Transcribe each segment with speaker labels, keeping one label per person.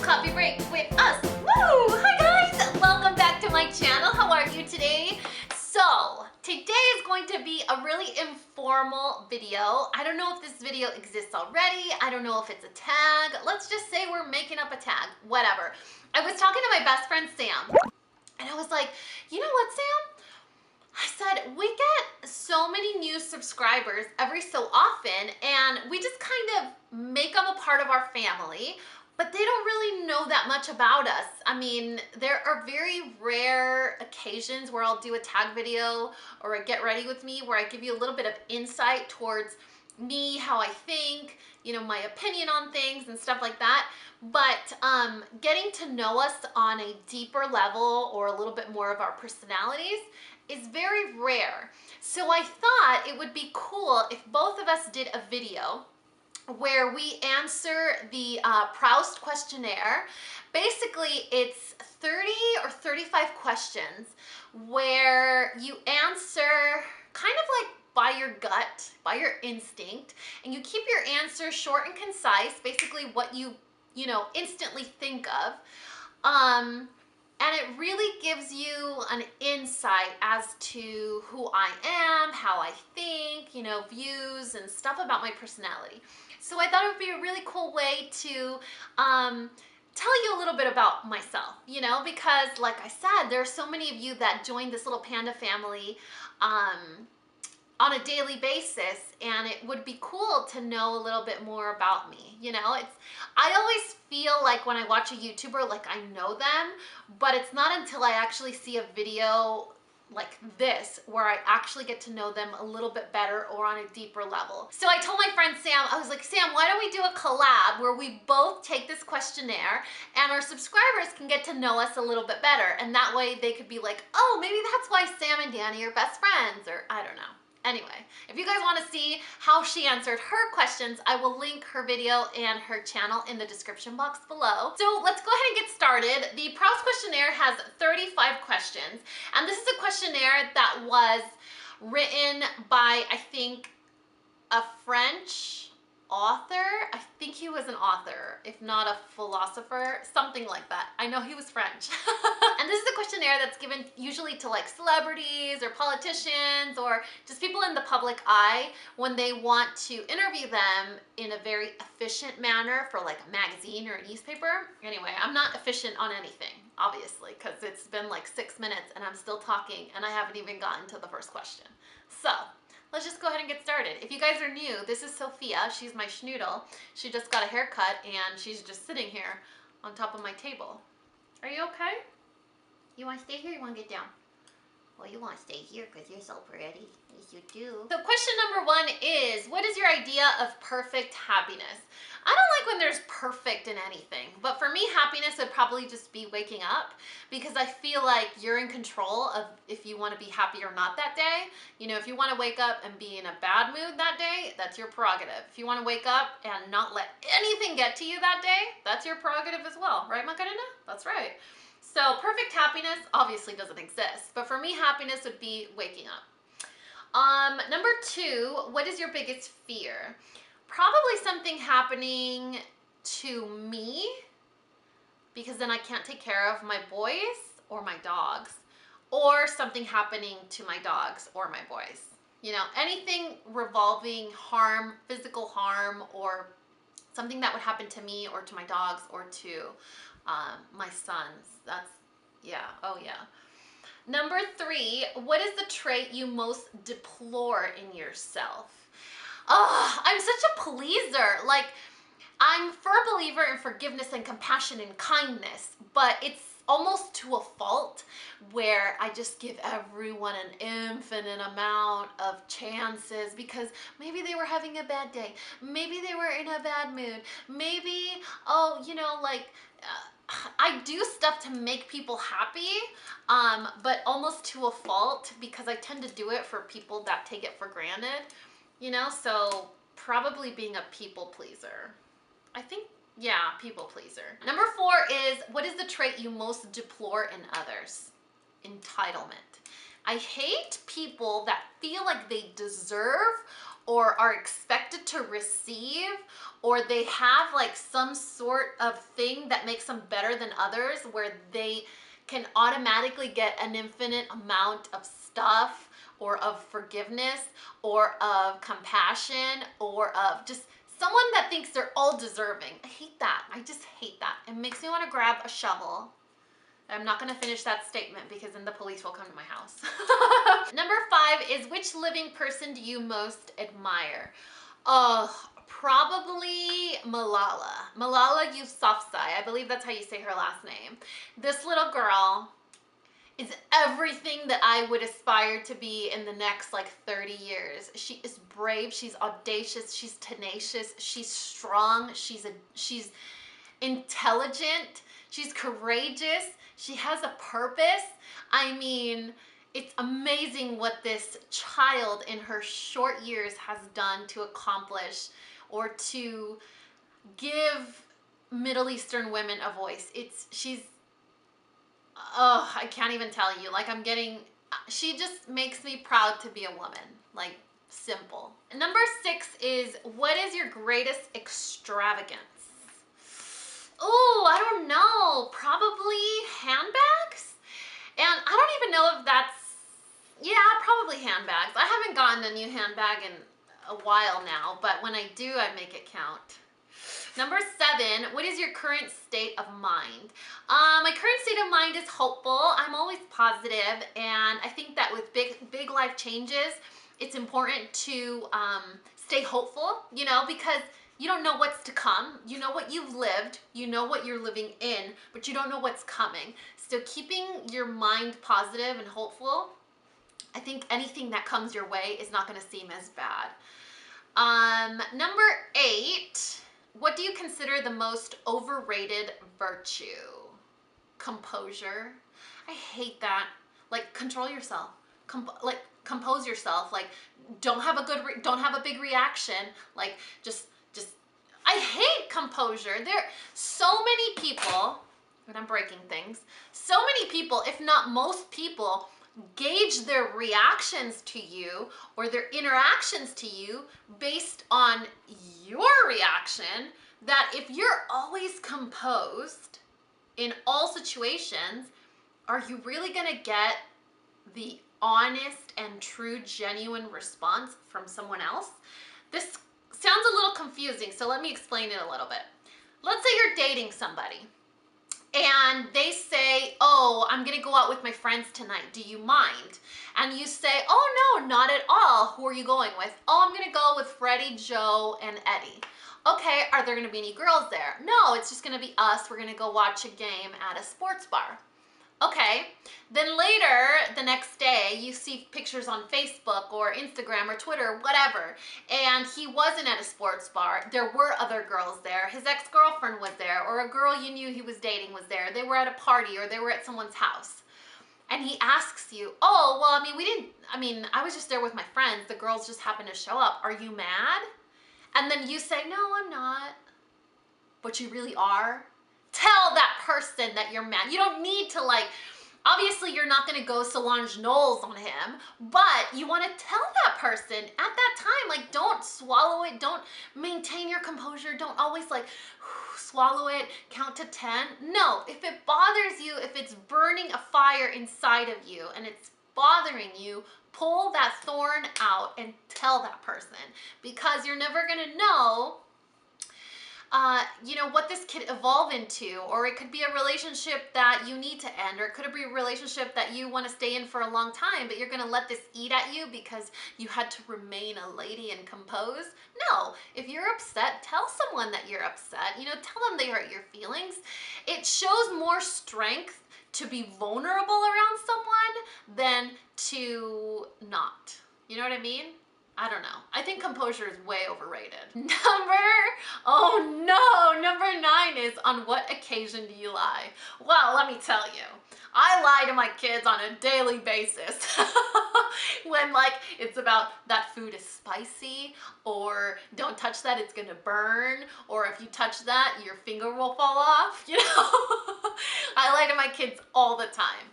Speaker 1: Coffee Break with us. Woo! Hi guys! Welcome back to my channel. How are you today? So, today is going to be a really informal video. I don't know if this video exists already. I don't know if it's a tag. Let's just say we're making up a tag. Whatever. I was talking to my best friend Sam, and I was like, you know what, Sam? I said, we get so many new subscribers every so often, and we just kind of make them a part of our family, but they don't really know that much about us. I mean, there are very rare occasions where I'll do a tag video or a get ready with me where I give you a little bit of insight towards me, how I think, you know, my opinion on things and stuff like that. But getting to know us on a deeper level or a little bit more of our personalities is very rare. So I thought it would be cool if both of us did a video where we answer the Proust questionnaire. Basically, it's 30 or 35 questions where you answer kind of like by your gut, by your instinct, and you keep your answers short and concise, basically what you instantly think of. And it really gives you an insight as to who I am, how I think, you know, views and stuff about my personality. So I thought it would be a really cool way to tell you a little bit about myself, you know, because like I said, there are so many of you that joined this little panda family on a daily basis, and it would be cool to know a little bit more about me. You know, I always feel like when I watch a YouTuber, like I know them, but it's not until I actually see a video like this where I actually get to know them a little bit better or on a deeper level. So I told my friend Sam, I was like, Sam, why don't we do a collab where we both take this questionnaire and our subscribers can get to know us a little bit better, and that way they could be like, oh, maybe that's why Sam and Danny are best friends, or I don't know. Anyway, if you guys want to see how she answered her questions, I will link her video and her channel in the description box below. So let's go ahead and get started. The Proust questionnaire has 35 questions, and this is a questionnaire that was written by, I think, a French author. I think he was an author, if not a philosopher, something like that. I know he was French. And this is a questionnaire that's given usually to like celebrities or politicians or just people in the public eye when they want to interview them in a very efficient manner for like a magazine or a newspaper. Anyway, I'm not efficient on anything, obviously, because it's been like 6 minutes and I'm still talking and I haven't even gotten to the first question. So let's just go ahead and get started. If you guys are new, this is Sophia. She's my schnoodle. She just got a haircut and she's just sitting here on top of my table. Are you okay? You want to stay here or you want to get down? Well, you want to stay here because you're so pretty. Yes, you do. So question number 1 is, what is your idea of perfect happiness? I don't like when there's perfect in anything, but for me, happiness would probably just be waking up, because I feel like you're in control of if you want to be happy or not that day. You know, if you want to wake up and be in a bad mood that day, that's your prerogative. If you want to wake up and not let anything get to you that day, that's your prerogative as well. Right, Macarena? That's right. So perfect happiness obviously doesn't exist, but for me, happiness would be waking up. Number 2, what is your biggest fear? Probably something happening to me, because then I can't take care of my boys or my dogs, or something happening to my dogs or my boys. You know, anything revolving harm, physical harm, or something that would happen to me or to my dogs or to my sons. That's, yeah, oh yeah. Number 3, what is the trait you most deplore in yourself? Oh, I'm such a pleaser. Like, I'm a firm believer in forgiveness and compassion and kindness, but it's almost to a fault where I just give everyone an infinite amount of chances because maybe they were having a bad day. Maybe they were in a bad mood. Maybe, oh, you know, like, I do stuff to make people happy, but almost to a fault, because I tend to do it for people that take it for granted, you know, so probably being a people pleaser. I think, yeah, people pleaser. Number 4 is, what is the trait you most deplore in others? Entitlement. I hate people that feel like they deserve or are expected to receive, or they have like some sort of thing that makes them better than others, where they can automatically get an infinite amount of stuff, or of forgiveness, or of compassion, or of just someone that thinks they're all deserving. I hate that. I just hate that. It makes me want to grab a shovel. I'm not going to finish that statement because then the police will come to my house. Number 5 is, which living person do you most admire? Oh, probably Malala. Malala Yousafzai. I believe that's how you say her last name. This little girl is everything that I would aspire to be in the next like 30 years. She is brave, she's audacious, she's tenacious, she's strong, she's intelligent, she's courageous, she has a purpose. I mean, it's amazing what this child in her short years has done to accomplish or to give Middle Eastern women a voice. Oh, I can't even tell you. Like, she just makes me proud to be a woman. Like, simple. And number 6 is, what is your greatest extravagance? Oh, I don't know. Probably handbags? And I don't even know if probably handbags. I haven't gotten a new handbag in a while now, but when I do, I make it count. Number 7, what is your current state of mind? My current state of mind is hopeful. I'm always positive, and I think that with big life changes, it's important to stay hopeful, you know, because you don't know what's to come. You know what you've lived, you know what you're living in, but you don't know what's coming. So keeping your mind positive and hopeful, I think anything that comes your way is not going to seem as bad. Number 8, what do you consider the most overrated virtue? Composure. I hate that. Like, control yourself. Compose yourself. Like, don't have a big reaction. Like, just I hate composure. There are so many people, and I'm breaking things, so many people, if not most people, gauge their reactions to you or their interactions to you based on your reaction, that if you're always composed in all situations, are you really gonna get the honest and true, genuine response from someone else? This sounds a little confusing, so let me explain it a little bit. Let's say you're dating somebody and they say, oh, I'm gonna go out with my friends tonight, do you mind? And you say, oh no, not at all. Who are you going with? Oh, I'm gonna go with Freddie, Joe, and Eddie. Okay, are there gonna be any girls there? No, it's just gonna be us. We're gonna go watch a game at a sports bar. Okay, then later, the next day, you see pictures on Facebook or Instagram or Twitter, whatever, and he wasn't at a sports bar. There were other girls there. His ex-girlfriend was there, or a girl you knew he was dating was there. They were at a party, or they were at someone's house. And he asks you, oh, well, I was just there with my friends. The girls just happened to show up. Are you mad? And then you say, no, I'm not. But you really are? Tell that person that you're mad. You don't need to, like, obviously you're not going to go Solange Knowles on him, but you want to tell that person at that time, like, don't swallow it. Don't maintain your composure. Don't always, like, swallow it, count to 10. No, if it bothers you, if it's burning a fire inside of you and it's bothering you, pull that thorn out and tell that person, because you're never going to know what this could evolve into, or it could be a relationship that you need to end, or it could be a relationship that you want to stay in for a long time, but you're going to let this eat at you because you had to remain a lady and compose. No, if you're upset, tell someone that you're upset. Tell them they hurt your feelings. It shows more strength to be vulnerable around someone than to not. You know what I mean? I don't know. I think composure is way overrated. Number 9 is, on what occasion do you lie? Well, let me tell you, I lie to my kids on a daily basis. When, like, it's about that food is spicy, or don't touch that, it's gonna burn, or if you touch that, your finger will fall off, I lie to my kids all the time.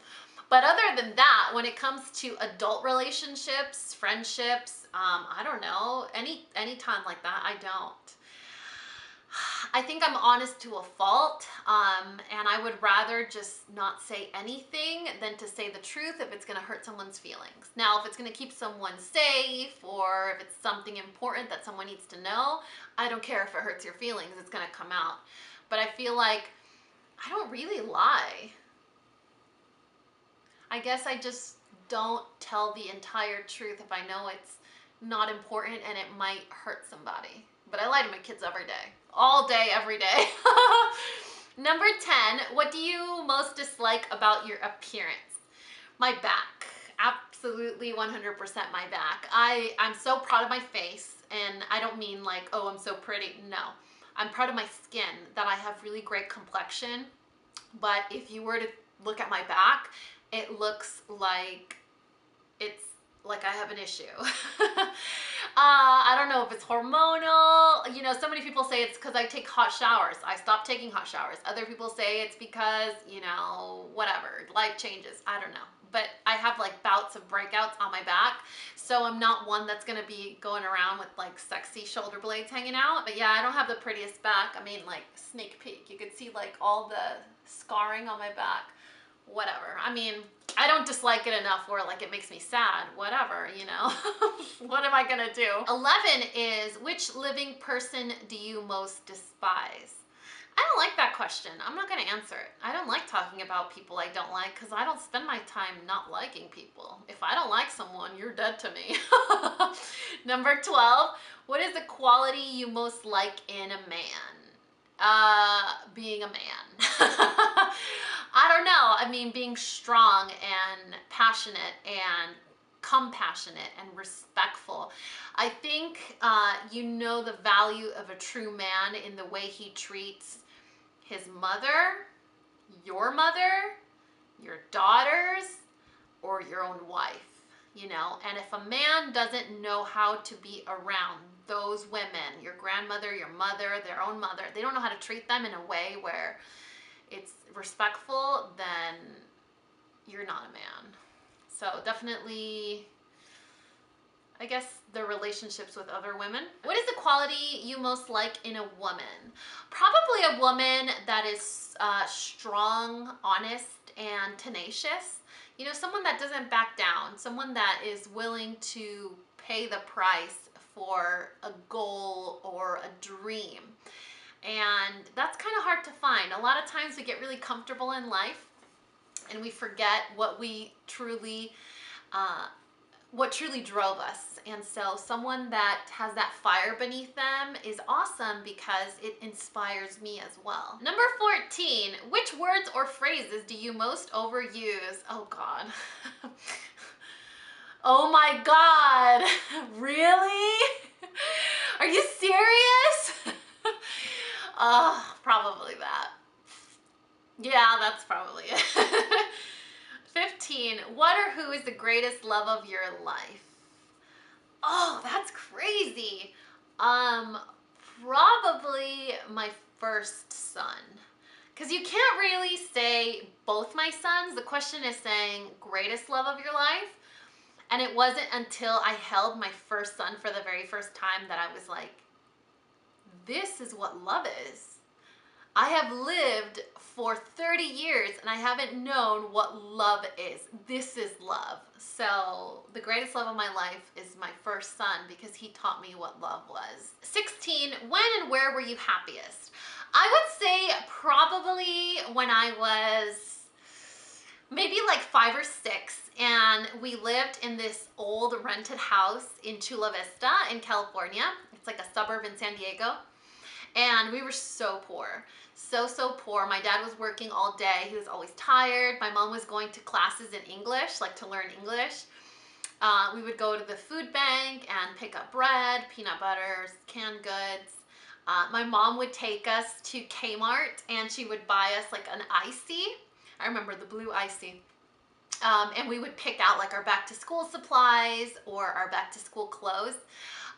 Speaker 1: But other than that, when it comes to adult relationships, friendships, I don't know, any time like that, I don't. I think I'm honest to a fault, and I would rather just not say anything than to say the truth if it's gonna hurt someone's feelings. Now, if it's gonna keep someone safe, or if it's something important that someone needs to know, I don't care if it hurts your feelings, it's gonna come out. But I feel like I don't really lie. I guess I just don't tell the entire truth if I know it's not important and it might hurt somebody. But I lie to my kids every day. All day, every day. Number 10, what do you most dislike about your appearance? My back. Absolutely 100% my back. I'm so proud of my face, and I don't mean like, oh, I'm so pretty. No. I'm proud of my skin, that I have really great complexion. But if you were to look at my back, it looks like it's like I have an issue. I don't know if it's hormonal. You know, so many people say it's because I take hot showers. I stopped taking hot showers. Other people say it's because, you know, whatever, life changes. I don't know. But I have like bouts of breakouts on my back. So I'm not one that's gonna be going around with like sexy shoulder blades hanging out. But yeah, I don't have the prettiest back. I mean, like, sneak peek. You could see like all the scarring on my back. Whatever. I mean, I don't dislike it enough where like it makes me sad. Whatever, you know. What am I gonna do? 11 is, which living person do you most despise? I don't like that question. I'm not gonna answer it. I don't like talking about people I don't like because I don't spend my time not liking people. If I don't like someone, you're dead to me. Number 12, what is the quality you most like in a man? Being a man. I don't know. I mean, being strong and passionate and compassionate and respectful. I think you know the value of a true man in the way he treats his mother, your daughters, or your own wife, you know. And if a man doesn't know how to be around those women, your grandmother, your mother, their own mother, they don't know how to treat them in a way where it's respectful, then you're not a man. So definitely, I guess, the relationships with other women. What is the quality you most like in a woman? Probably a woman that is strong, honest, and tenacious. You know, someone that doesn't back down, someone that is willing to pay the price for a goal or a dream. And that's kind of hard to find. A lot of times we get really comfortable in life and we forget what truly drove us. And so someone that has that fire beneath them is awesome because it inspires me as well. Number 14, which words or phrases do you most overuse? Oh God. Oh my God, really? Are you serious? Probably that. Yeah, that's probably it. 15, what or who is the greatest love of your life? Oh, that's crazy. Probably my first son. Because you can't really say both my sons. The question is saying greatest love of your life. And it wasn't until I held my first son for the very first time that I was like, this is what love is. I have lived for 30 years and I haven't known what love is. This is love. So the greatest love of my life is my first son because he taught me what love was. 16, when and where were you happiest? I would say probably when I was maybe like 5 or 6, and we lived in this old rented house in Chula Vista in California. It's like a suburb in San Diego. And we were so poor, so poor. My dad was working all day. He was always tired. My mom was going to classes in English, like to learn English. We would go to the food bank and pick up bread, peanut butter, canned goods. My mom would take us to Kmart and she would buy us like an icy. I remember the blue icy. And we would pick out like our back to school supplies or our back to school clothes.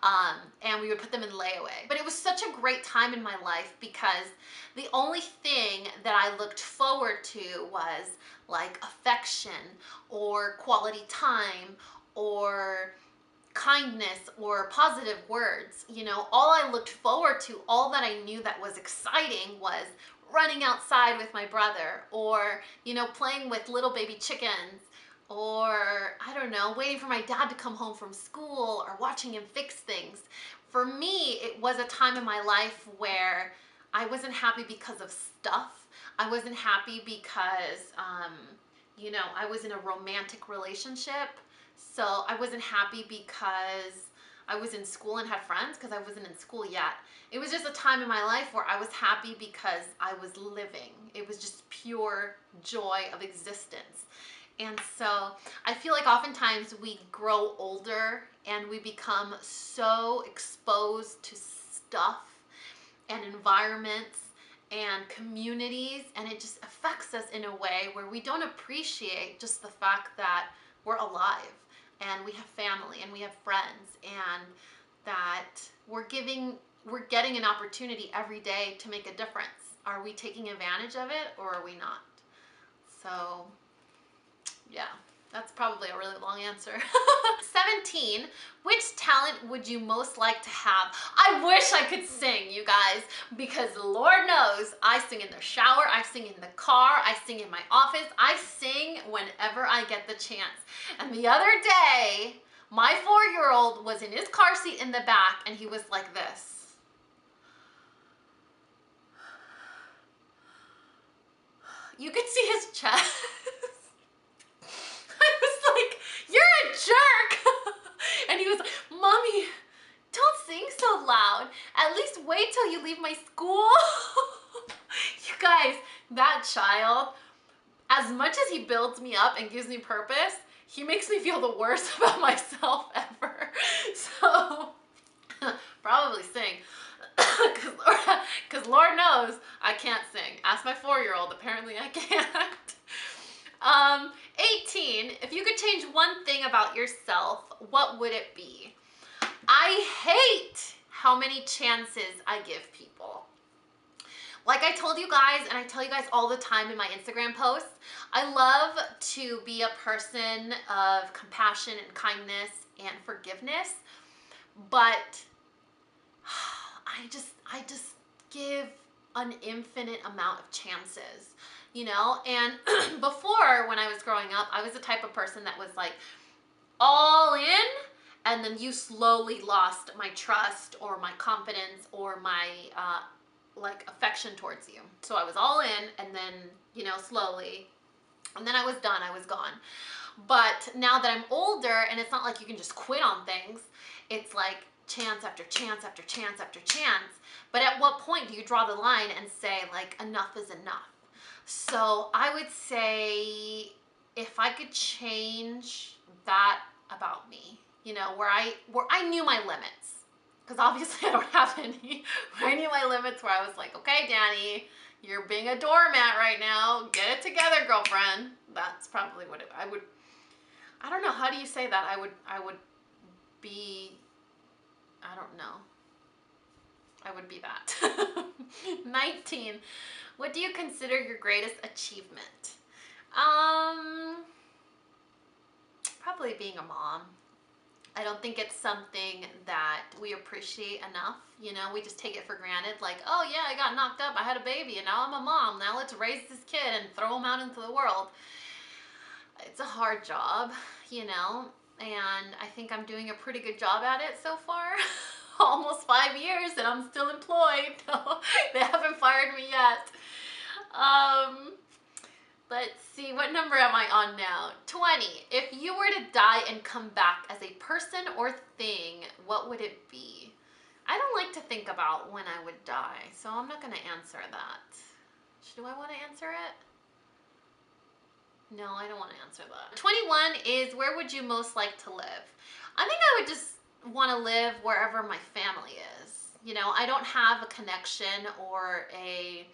Speaker 1: and we would put them in layaway. But it was such a great time in my life because the only thing that I looked forward to was like affection or quality time or kindness or positive words. You know, all I looked forward to, all that I knew that was exciting was running outside with my brother, or, you know, playing with little baby chickens, or I don't know, waiting for my dad to come home from school, or watching him fix things. For me, it was a time in my life where I wasn't happy because of stuff. I wasn't happy because, you know, I was in a romantic relationship. So I wasn't happy because I was in school and had friends, because I wasn't in school yet. It was just a time in my life where I was happy because I was living. It was just pure joy of existence. And so I feel like oftentimes we grow older and we become so exposed to stuff and environments and communities, and it just affects us in a way where we don't appreciate just the fact that we're alive and we have family and we have friends, and that we're getting an opportunity every day to make a difference. Are we taking advantage of it, or are we not? So yeah, that's probably a really long answer. 17, which talent would you most like to have? I wish I could sing, you guys, because Lord knows I sing in the shower, I sing in the car, I sing in my office, I sing whenever I get the chance. And the other day, my 4-year-old was in his car seat in the back, and he was like this. You could see his chest. You're a jerk. And he was like, Mommy, don't sing so loud. At least wait till you leave my school. You guys, that child, as much as he builds me up and gives me purpose, he makes me feel the worst about myself ever. So probably sing. Because Lord knows I can't sing. Ask my 4-year-old, apparently I can't. 18, if you could change one thing about yourself, what would it be? I hate how many chances I give people. Like I told you guys, and I tell you guys all the time in my Instagram posts, I love to be a person of compassion and kindness and forgiveness, but I just give an infinite amount of chances. You know, and before, when I was growing up, I was the type of person that was like all in, and then you slowly lost my trust or my confidence or my like affection towards you. So I was all in, and then, you know, slowly, and then I was done, I was gone. But now that I'm older, and it's not like you can just quit on things, it's like chance after chance after chance after chance. But at what point do you draw the line and say, like, enough is enough? So I would say, if I could change that about me, you know, where I knew my limits, because obviously I don't have any, where I knew my limits, where I was like, okay, Dani, you're being a doormat right now, get it together, girlfriend. That's probably what I don't know, how do you say that? I would be, I don't know. I would be that. 19. What do you consider your greatest achievement? Probably being a mom. I don't think it's something that we appreciate enough. You know, we just take it for granted. Like, oh yeah, I got knocked up, I had a baby, and now I'm a mom. Now let's raise this kid and throw him out into the world. It's a hard job, you know, and I think I'm doing a pretty good job at it so far. Almost 5 years and I'm still employed. They haven't fired me yet. Let's see, what number am I on now? 20. If you were to die and come back as a person or thing, what would it be? I don't like to think about when I would die, so I'm not going to answer that. Do I want to answer it? No, I don't want to answer that. 21 is, where would you most like to live? I think I would just want to live wherever my family is. You know, I don't have a connection or a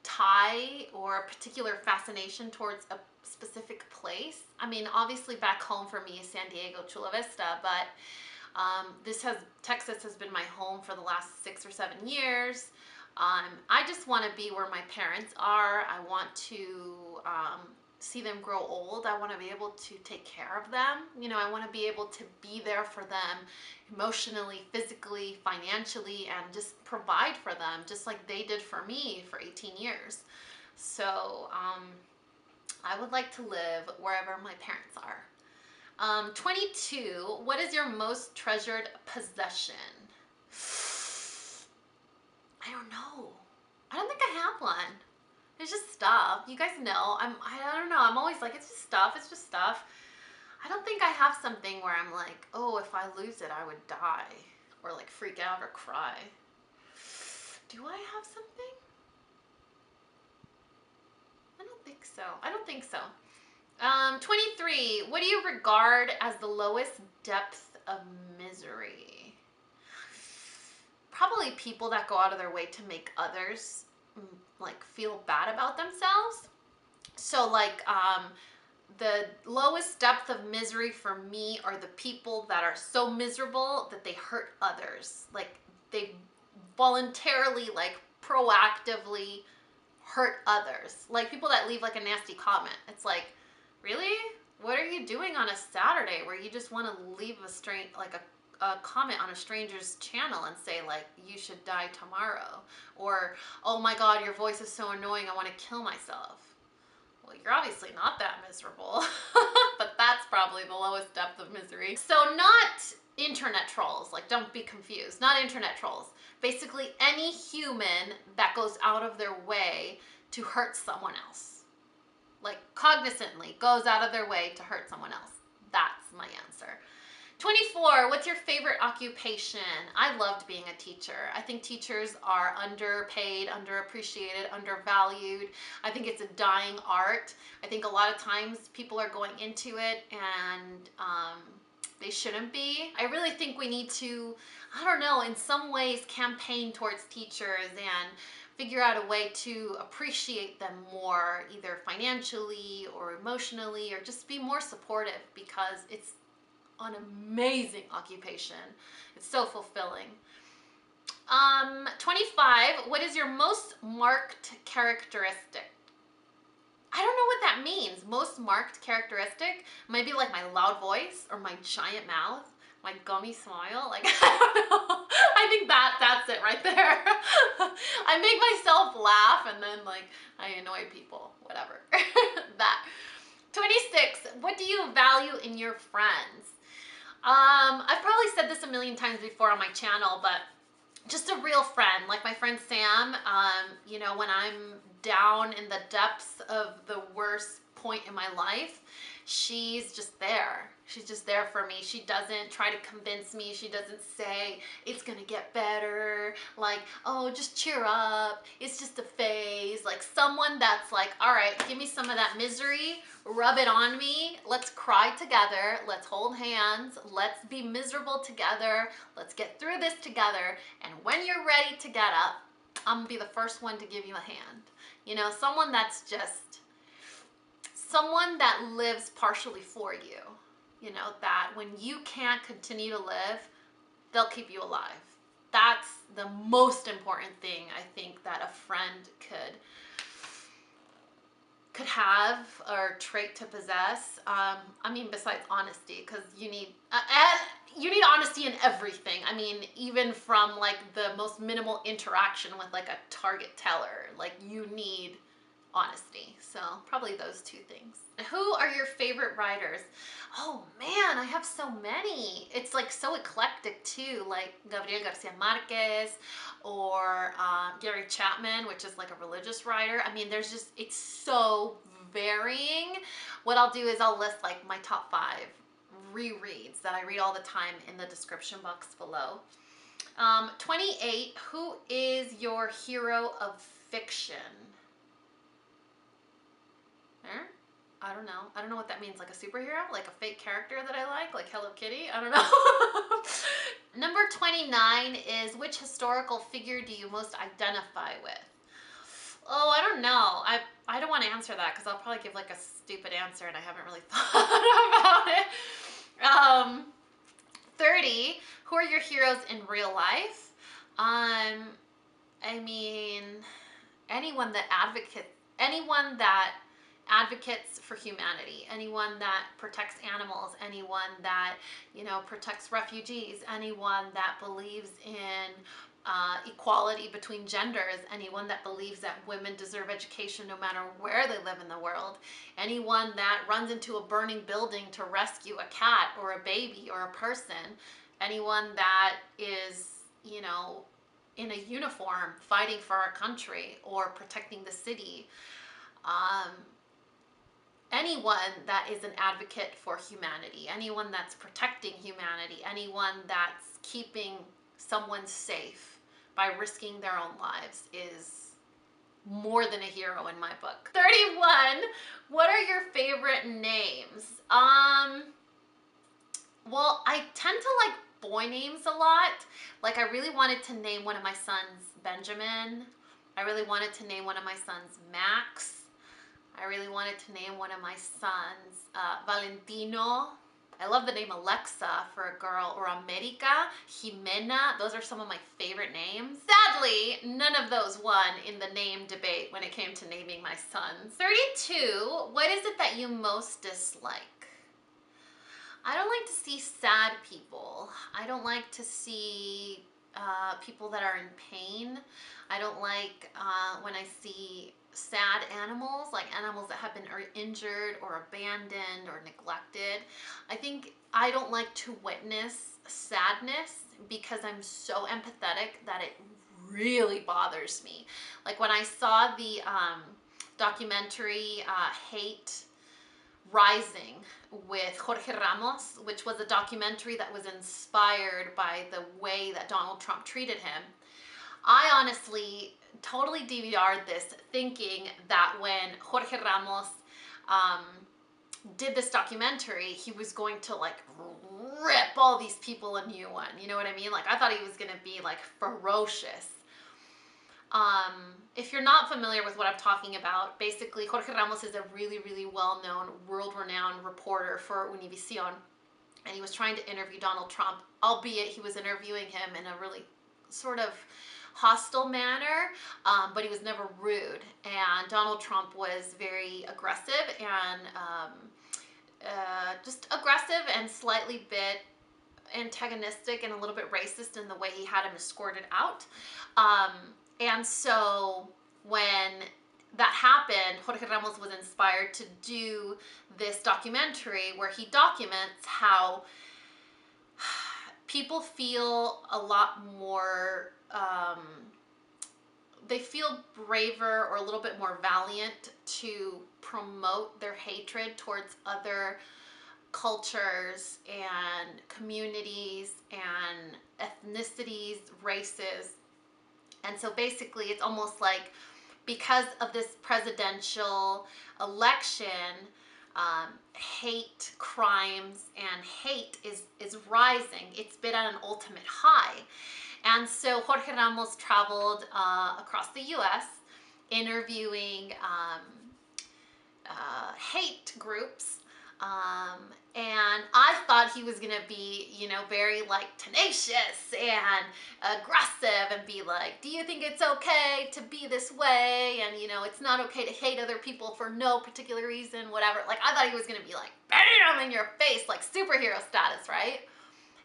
Speaker 1: tie or a particular fascination towards a specific place. I mean, obviously back home for me is San Diego, Chula Vista, but Texas has been my home for the last 6 or 7 years. I just want to be where my parents are. I want to see them grow old. I want to be able to take care of them. You know, I want to be able to be there for them emotionally, physically, financially, and just provide for them just like they did for me for 18 years. So I would like to live wherever my parents are. 22, what is your most treasured possession? I don't know. I don't think I have one. It's just stuff. You guys know. I don't know. I'm always like, it's just stuff. It's just stuff. I don't think I have something where I'm like, oh, if I lose it, I would die. Or like freak out or cry. Do I have something? I don't think so. I don't think so. 23, what do you regard as the lowest depth of misery? Probably people that go out of their way to make others like feel bad about themselves. So like the lowest depth of misery for me are the people that are so miserable that they hurt others. Like they voluntarily, like proactively hurt others. Like people that leave like a nasty comment. It's like, really? What are you doing on a Saturday where you just want to leave a comment on a stranger's channel and say like, you should die tomorrow? Or, oh my God, your voice is so annoying, I want to kill myself. Well, you're obviously not that miserable, but that's probably the lowest depth of misery. So not internet trolls, like don't be confused, not internet trolls. Basically any human that goes out of their way to hurt someone else. Like cognizantly goes out of their way to hurt someone else. That's my answer. 24, what's your favorite occupation? I loved being a teacher. I think teachers are underpaid, underappreciated, undervalued. I think it's a dying art. I think a lot of times people are going into it and they shouldn't be. I really think we need to, I don't know, in some ways campaign towards teachers and figure out a way to appreciate them more, either financially or emotionally, or just be more supportive, because it's an amazing occupation. It's so fulfilling. 25, what is your most marked characteristic? I don't know what that means. Most marked characteristic? Maybe like my loud voice or my giant mouth, my gummy smile. Like, I don't know. I think that's it right there. I make myself laugh and then like I annoy people, whatever. That. 26, what do you value in your friends? I've probably said this a million times before on my channel, but just a real friend, like my friend Sam. You know, when I'm down in the depths of the worst point in my life, she's just there. She's just there for me. She doesn't try to convince me. She doesn't say, it's gonna get better. Like, oh, just cheer up. It's just a phase. Like someone that's like, all right, give me some of that misery, rub it on me. Let's cry together. Let's hold hands. Let's be miserable together. Let's get through this together. And when you're ready to get up, I'm gonna be the first one to give you a hand. You know, someone that's just, someone that lives partially for you. You know, that when you can't continue to live, they'll keep you alive. That's the most important thing I think that a friend could have, or trait to possess. I mean, besides honesty, because you need honesty in everything. I mean, even from like the most minimal interaction with like a Target teller, like you need honesty. So probably those two things. Who are your favorite writers? Oh man, I have so many. It's like so eclectic too, like Gabriel Garcia Marquez or Gary Chapman, which is like a religious writer. I mean, there's just, it's so varying. What I'll do is I'll list like my top 5 rereads that I read all the time in the description box below. 28, who is your hero of fiction? I don't know. I don't know what that means. Like a superhero? Like a fake character that I like Hello Kitty? I don't know. Number 29 is, which historical figure do you most identify with? Oh, I don't know. I don't want to answer that because I'll probably give like a stupid answer and I haven't really thought about it. 30, who are your heroes in real life? I mean, anyone that advocates for humanity, anyone that protects animals, anyone that, you know, protects refugees, anyone that believes in equality between genders, anyone that believes that women deserve education no matter where they live in the world, anyone that runs into a burning building to rescue a cat or a baby or a person, anyone that is, you know, in a uniform fighting for our country or protecting the city. Anyone that is an advocate for humanity, anyone that's protecting humanity, anyone that's keeping someone safe by risking their own lives is more than a hero in my book. 31, what are your favorite names? Well, I tend to like boy names a lot. Like I really wanted to name one of my sons Benjamin. I really wanted to name one of my sons Max. I really wanted to name one of my sons Valentino. I love the name Alexa for a girl, or America, Jimena. Those are some of my favorite names. Sadly, none of those won in the name debate when it came to naming my sons. 32, what is it that you most dislike? I don't like to see sad people. I don't like to see people that are in pain. I don't like when I see sad animals, like animals that have been injured or abandoned or neglected. I don't like to witness sadness because I'm so empathetic that it really bothers me. Like when I saw the documentary Hate Rising with Jorge Ramos, which was a documentary that was inspired by the way that Donald Trump treated him, I honestly totally DVR'd this thinking that when Jorge Ramos did this documentary, he was going to like rip all these people a new one. You know what I mean? Like I thought he was gonna be like ferocious. If you're not familiar with what I'm talking about, basically Jorge Ramos is a really, really well-known, world-renowned reporter for Univision, and he was trying to interview Donald Trump, albeit he was interviewing him in a really sort of hostile manner, but he was never rude. And Donald Trump was very aggressive and just aggressive and slightly bit antagonistic and a little bit racist in the way he had him escorted out. And so when that happened, Jorge Ramos was inspired to do this documentary where he documents how people feel a lot more, they feel braver or a little bit more valiant to promote their hatred towards other cultures and communities and ethnicities, races. And so basically it's almost like because of this presidential election, hate crimes and hate is rising. It's been at an ultimate high. And so Jorge Ramos traveled across the US interviewing hate groups. And I thought he was gonna be, you know, very like tenacious and aggressive and be like, do you think it's okay to be this way? And you know, it's not okay to hate other people for no particular reason, whatever. Like I thought he was gonna be like, bam, in your face, like superhero status, right?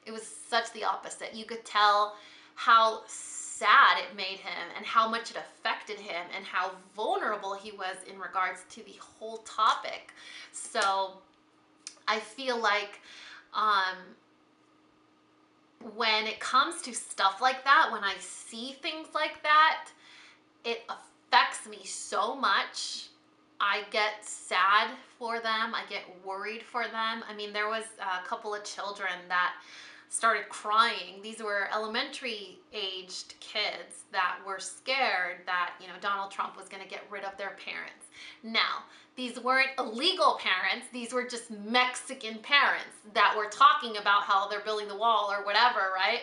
Speaker 1: It was such the opposite. You could tell how sad it made him and how much it affected him and how vulnerable he was in regards to the whole topic. So I feel like when it comes to stuff like that, when I see things like that, it affects me so much. I get sad for them. I get worried for them. I mean, there was a couple of children that started crying. These were elementary aged kids that were scared that, you know, Donald Trump was going to get rid of their parents. Now, these weren't illegal parents. These were just Mexican parents that were talking about how they're building the wall or whatever, right?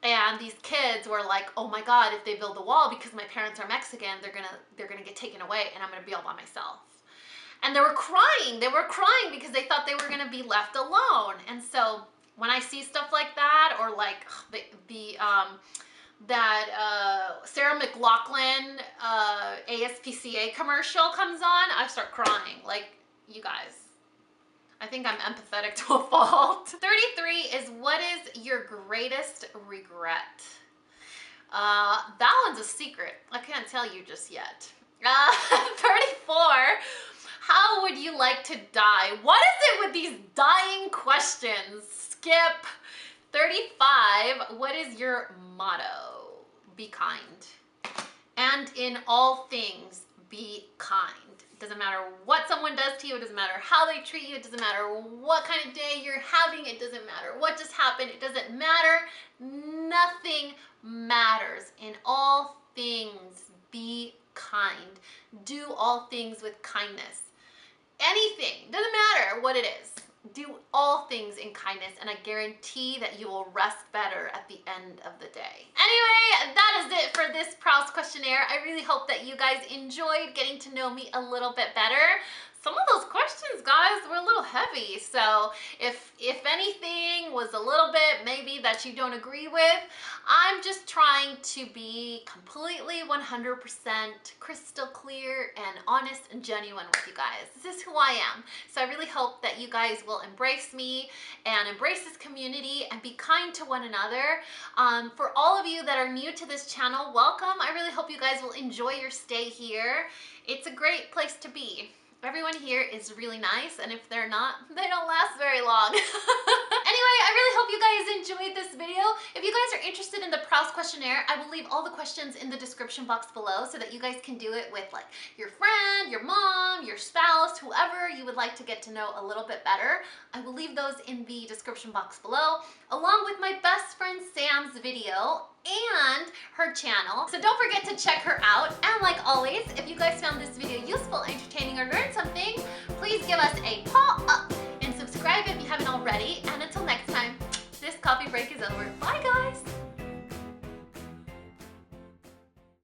Speaker 1: And these kids were like, oh my God, if they build the wall because my parents are Mexican, they're gonna get taken away and I'm gonna be all by myself. And they were crying because they thought they were gonna be left alone. And so when I see stuff like that, or like that Sarah McLachlan ASPCA commercial comes on, I start crying. Like, you guys, I think I'm empathetic to a fault. 33 is, what is your greatest regret? That one's a secret. I can't tell you just yet. 34, how would you like to die? What is it with these dying questions? Skip. 35, what is your motto? Be kind. And in all things, be kind. It doesn't matter what someone does to you. It doesn't matter how they treat you. It doesn't matter what kind of day you're having. It doesn't matter what just happened. It doesn't matter. Nothing matters. In all things, be kind. Do all things with kindness. Anything, doesn't matter what it is. Do all things in kindness, and I guarantee that you will rest better at the end of the day. Anyway, that is it for this Proust questionnaire. I really hope that you guys enjoyed getting to know me a little bit better. Some of those questions, guys, were a little heavy, so if anything was a little bit maybe that you don't agree with, I'm just trying to be completely 100% crystal clear and honest and genuine with you guys. This is who I am. So I really hope that you guys will embrace me and embrace this community and be kind to one another. For all of you that are new to this channel, welcome. I really hope you guys will enjoy your stay here. It's a great place to be. Everyone here is really nice, and if they're not, they don't last very long. Anyway, I really hope you guys enjoyed this video. If you guys are interested in the Proust questionnaire, I will leave all the questions in the description box below so that you guys can do it with like your friend, your mom, your spouse, whoever you would like to get to know a little bit better. I will leave those in the description box below, along with my best friend Sam's video and her channel. So don't forget to check her out. And like always, if you guys found this video useful, entertaining, or learned something, please give us a paw up and subscribe if you haven't already. And until next time, this coffee break is over. Bye guys.